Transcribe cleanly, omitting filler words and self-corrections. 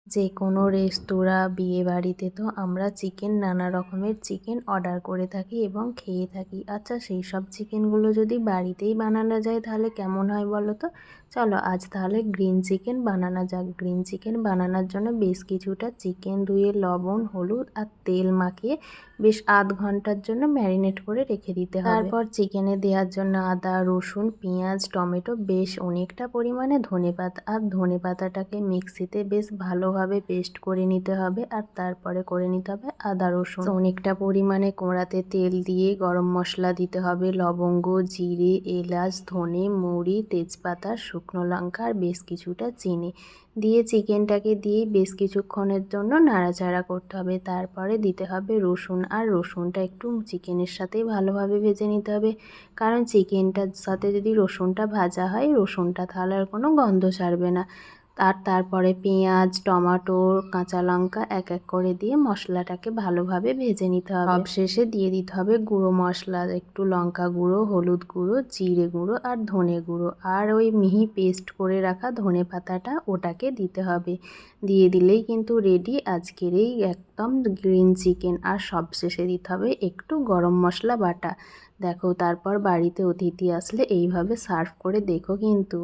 যে কোনো রেস্তোরাঁ বিয়েবাড়িতে তো আমরা চিকেন নানা রকমের চিকেন অর্ডার করে থাকি এবং খেয়ে থাকি। আচ্ছা, সেই সব চিকেনগুলো যদি বাড়িতেই বানানো যায় তাহলে কেমন হয় বলো তো? চলো আজ তাহলে গ্রিন চিকেন বানানো যাক। গ্রিন চিকেন বানানোর জন্য বেশ কিছুটা চিকেন ধুয়ে লবণ, হলুদ আর তেল মাখিয়ে বেশ আধ ঘন্টার জন্য ম্যারিনেট করে রেখে দিতে হবে। তারপর চিকেনে দেওয়ার জন্য আদা, রসুন, পেঁয়াজ, টমেটো, বেশ অনেকটা পরিমাণে ধনেপাতা আর ধনেপাতাটাকে মিক্সিতে বেশ ভালোভাবে পেস্ট করে নিতে হবে। আর তারপরে করে নিতে হবে আদা রসুন। অনেকটা পরিমাণে কড়াতে তেল দিয়ে গরম মশলা দিতে হবে, লবঙ্গ, জিরে, এলাচ, ধনে, মৌরি, তেজপাতা, শুকনো লঙ্কা আর বেশ কিছুটা চিনি দিয়ে চিকেনটাকে দিয়ে বেশ কিছুক্ষণের জন্য নাড়াচাড়া করতে হবে। তারপরে দিতে হবে রসুন, আর রসুনটা একটু চিকেনের সাথেই ভালোভাবে ভেজে নিতে হবে, কারণ চিকেনটার সাথে যদি রসুনটা ভাজা হয় রসুনটা তাহলে আর কোনো গন্ধ ছাড়বে না। আর তারপরে পেঁয়াজ, টমেটো, কাঁচা লঙ্কা এক এক করে দিয়ে মশলাটাকে ভালোভাবে ভেজে নিতে হবে। সবশেষে দিয়ে দিতে হবে গুঁড়ো মশলা, একটু লঙ্কা গুঁড়ো, হলুদ গুঁড়ো, জিরে গুঁড়ো আর ধনে গুঁড়ো, আর ওই মিহি পেস্ট করে রাখা ধনে পাতাটা ওটাকে দিতে হবে। দিয়ে দিলেই কিন্তু রেডি আজকের এই একদম গ্রিন চিকেন। আর সবশেষে দিতে হবে একটু গরম মশলা বাটা। দেখো, তারপর বাড়িতে অতিথি আসলে এইভাবে সার্ভ করে দেখো কিন্তু।